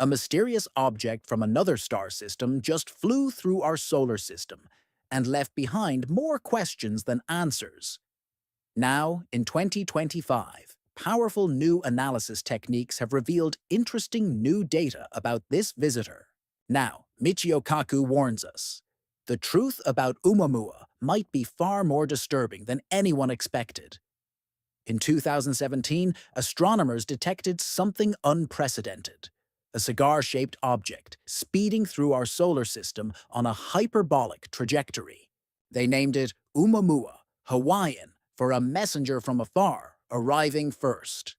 A mysterious object from another star system just flew through our solar system and left behind more questions than answers. Now, in 2025, powerful new analysis techniques have revealed interesting new data about this visitor. Now, Michio Kaku warns us. The truth about Oumuamua might be far more disturbing than anyone expected. In 2017, astronomers detected something unprecedented. A cigar-shaped object speeding through our solar system on a hyperbolic trajectory. They named it Oumuamua, Hawaiian, for a messenger from afar, arriving first.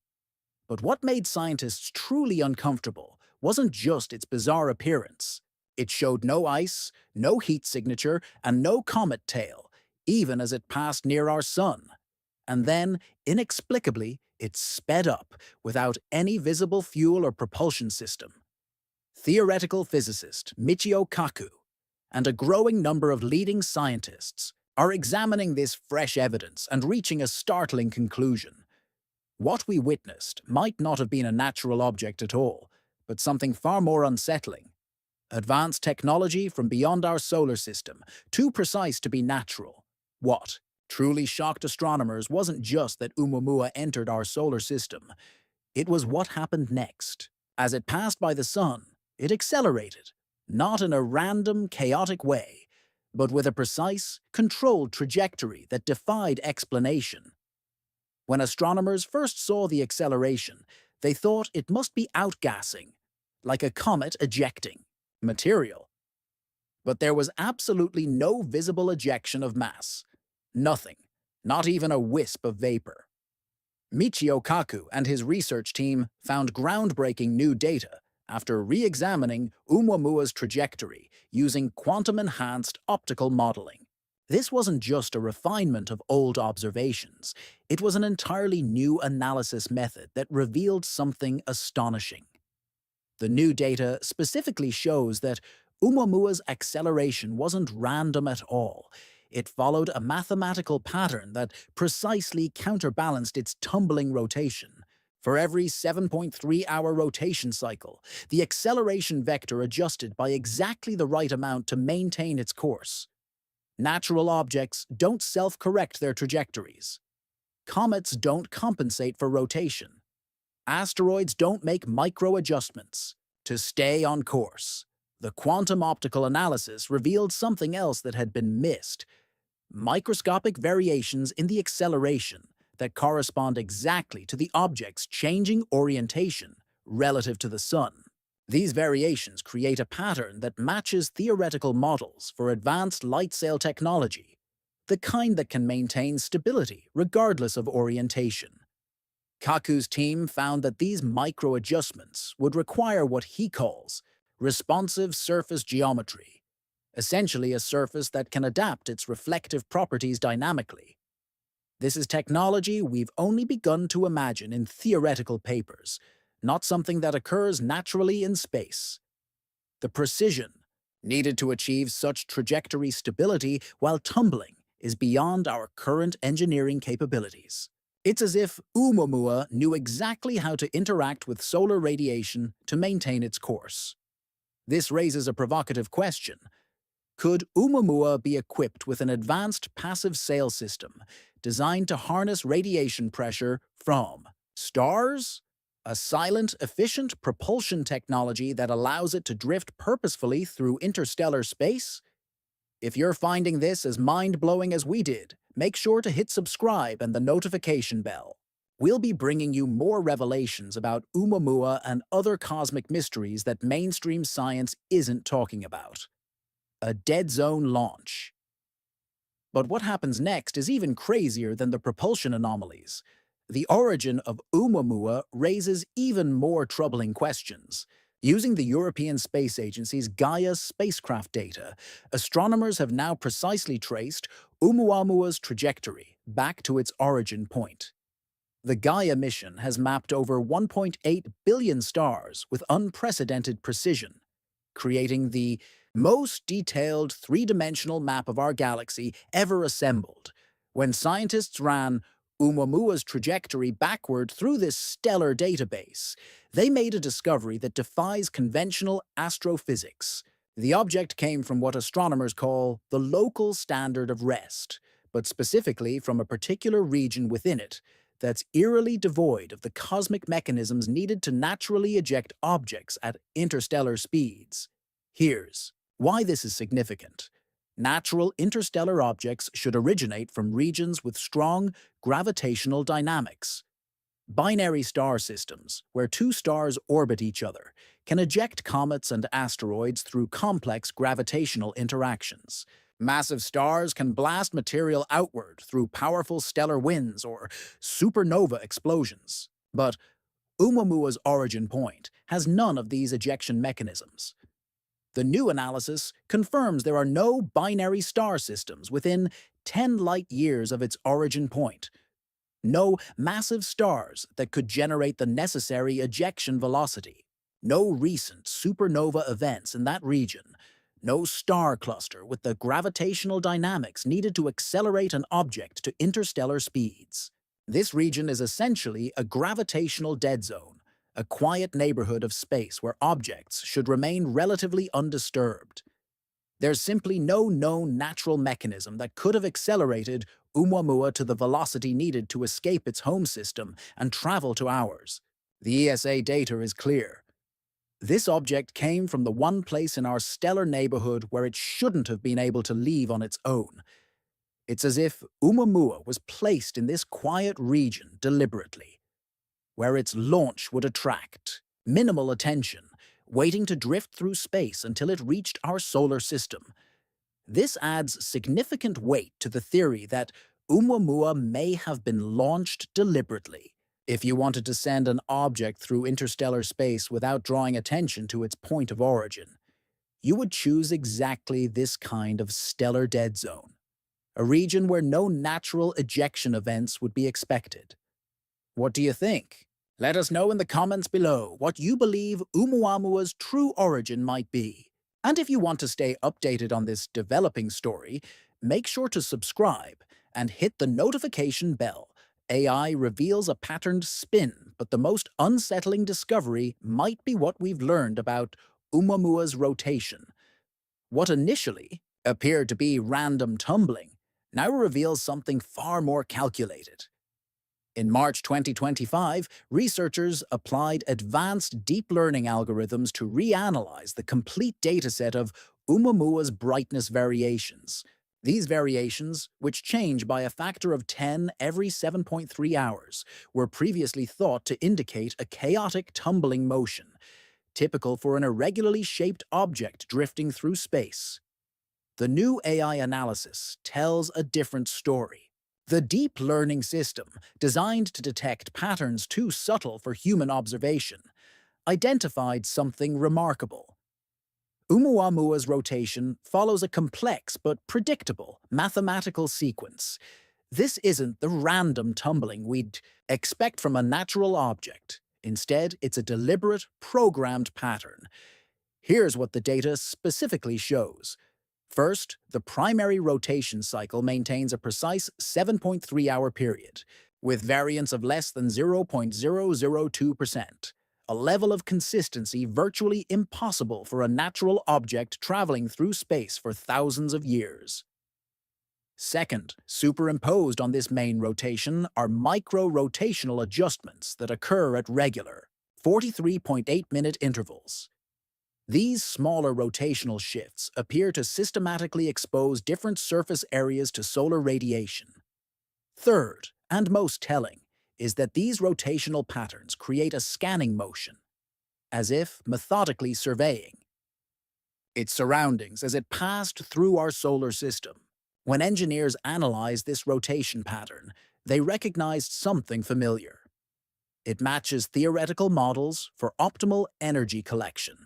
But what made scientists truly uncomfortable wasn't just its bizarre appearance. It showed no ice, no heat signature, and no comet tail, even as it passed near our sun. And then, inexplicably, it sped up without any visible fuel or propulsion system. Theoretical physicist Michio Kaku and a growing number of leading scientists are examining this fresh evidence and reaching a startling conclusion. What we witnessed might not have been a natural object at all, but something far more unsettling. Advanced technology from beyond our solar system, too precise to be natural. What truly shocked astronomers wasn't just that Oumuamua entered our solar system. It was what happened next. As it passed by the sun, it accelerated, not in a random, chaotic way, but with a precise, controlled trajectory that defied explanation. When astronomers first saw the acceleration, they thought it must be outgassing, like a comet ejecting material. But there was absolutely no visible ejection of mass. Nothing, not even a wisp of vapor. Michio Kaku and his research team found groundbreaking new data after re-examining Oumuamua's trajectory using quantum-enhanced optical modeling. This wasn't just a refinement of old observations, it was an entirely new analysis method that revealed something astonishing. The new data specifically shows that Oumuamua's acceleration wasn't random at all. It followed a mathematical pattern that precisely counterbalanced its tumbling rotation. For every 7.3-hour rotation cycle, the acceleration vector adjusted by exactly the right amount to maintain its course. Natural objects don't self-correct their trajectories. Comets don't compensate for rotation. Asteroids don't make micro-adjustments to stay on course. The quantum optical analysis revealed something else that had been missed: microscopic variations in the acceleration that correspond exactly to the object's changing orientation relative to the sun. These variations create a pattern that matches theoretical models for advanced light sail technology, the kind that can maintain stability regardless of orientation. Kaku's team found that these micro-adjustments would require what he calls responsive surface geometry, essentially a surface that can adapt its reflective properties dynamically. This is technology we've only begun to imagine in theoretical papers, not something that occurs naturally in space. The precision needed to achieve such trajectory stability while tumbling is beyond our current engineering capabilities. It's as if Oumuamua knew exactly how to interact with solar radiation to maintain its course. This raises a provocative question. Could Oumuamua be equipped with an advanced passive sail system designed to harness radiation pressure from stars? A silent, efficient propulsion technology that allows it to drift purposefully through interstellar space? If you're finding this as mind-blowing as we did, make sure to hit subscribe and the notification bell. We'll be bringing you more revelations about Oumuamua and other cosmic mysteries that mainstream science isn't talking about. A dead zone launch. But what happens next is even crazier than the propulsion anomalies. The origin of Oumuamua raises even more troubling questions. Using the European Space Agency's Gaia spacecraft data, astronomers have now precisely traced Oumuamua's trajectory back to its origin point. The Gaia mission has mapped over 1.8 billion stars with unprecedented precision, creating the most detailed three-dimensional map of our galaxy ever assembled. When scientists ran Oumuamua's trajectory backward through this stellar database, they made a discovery that defies conventional astrophysics. The object came from what astronomers call the local standard of rest, but specifically from a particular region within it that's eerily devoid of the cosmic mechanisms needed to naturally eject objects at interstellar speeds. Here's why this is significant. Natural interstellar objects should originate from regions with strong gravitational dynamics. Binary star systems, where two stars orbit each other, can eject comets and asteroids through complex gravitational interactions. Massive stars can blast material outward through powerful stellar winds or supernova explosions. But Oumuamua's origin point has none of these ejection mechanisms. The new analysis confirms there are no binary star systems within 10 light-years of its origin point. No massive stars that could generate the necessary ejection velocity. No recent supernova events in that region. No star cluster with the gravitational dynamics needed to accelerate an object to interstellar speeds. This region is essentially a gravitational dead zone, a quiet neighborhood of space where objects should remain relatively undisturbed. There's simply no known natural mechanism that could have accelerated Oumuamua to the velocity needed to escape its home system and travel to ours. The ESA data is clear. This object came from the one place in our stellar neighborhood where it shouldn't have been able to leave on its own. It's as if Oumuamua was placed in this quiet region deliberately, where its launch would attract minimal attention, waiting to drift through space until it reached our solar system. This adds significant weight to the theory that Oumuamua may have been launched deliberately. If you wanted to send an object through interstellar space without drawing attention to its point of origin, you would choose exactly this kind of stellar dead zone, a region where no natural ejection events would be expected. What do you think? Let us know in the comments below what you believe Oumuamua's true origin might be. And if you want to stay updated on this developing story, make sure to subscribe and hit the notification bell. AI reveals a patterned spin, but the most unsettling discovery might be what we've learned about Oumuamua's rotation. What initially appeared to be random tumbling now reveals something far more calculated. In March 2025, researchers applied advanced deep learning algorithms to reanalyze the complete dataset of Oumuamua's brightness variations. These variations, which change by a factor of 10 every 7.3 hours, were previously thought to indicate a chaotic tumbling motion, typical for an irregularly shaped object drifting through space. The new AI analysis tells a different story. The deep learning system, designed to detect patterns too subtle for human observation, identified something remarkable. Oumuamua's rotation follows a complex but predictable mathematical sequence. This isn't the random tumbling we'd expect from a natural object. Instead, it's a deliberate, programmed pattern. Here's what the data specifically shows. First, the primary rotation cycle maintains a precise 7.3-hour period, with variance of less than 0.002%, a level of consistency virtually impossible for a natural object traveling through space for thousands of years. Second, superimposed on this main rotation are micro-rotational adjustments that occur at regular, 43.8-minute intervals. These smaller rotational shifts appear to systematically expose different surface areas to solar radiation. Third, and most telling, is that these rotational patterns create a scanning motion, as if methodically surveying its surroundings as it passed through our solar system. When engineers analyzed this rotation pattern, they recognized something familiar. It matches theoretical models for optimal energy collection.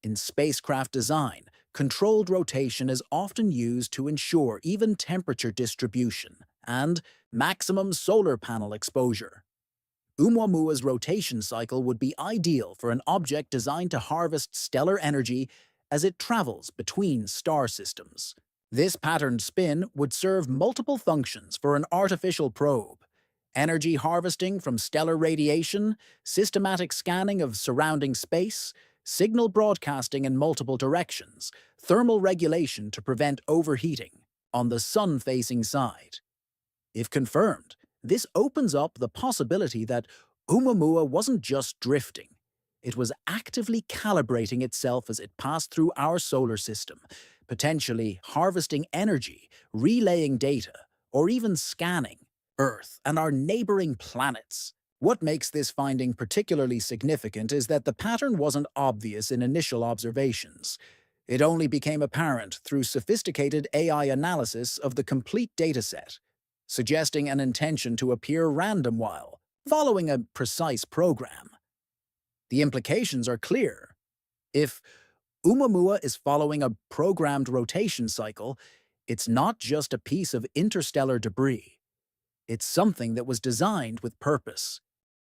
In spacecraft design, controlled rotation is often used to ensure even temperature distribution and maximum solar panel exposure. Oumuamua's rotation cycle would be ideal for an object designed to harvest stellar energy as it travels between star systems. This patterned spin would serve multiple functions for an artificial probe. Energy harvesting from stellar radiation, systematic scanning of surrounding space, signal broadcasting in multiple directions, thermal regulation to prevent overheating on the sun-facing side. If confirmed, this opens up the possibility that Oumuamua wasn't just drifting. It was actively calibrating itself as it passed through our solar system, potentially harvesting energy, relaying data, or even scanning Earth and our neighboring planets. What makes this finding particularly significant is that the pattern wasn't obvious in initial observations. It only became apparent through sophisticated AI analysis of the complete dataset, suggesting an intention to appear random while following a precise program. The implications are clear. If Oumuamua is following a programmed rotation cycle, it's not just a piece of interstellar debris. It's something that was designed with purpose.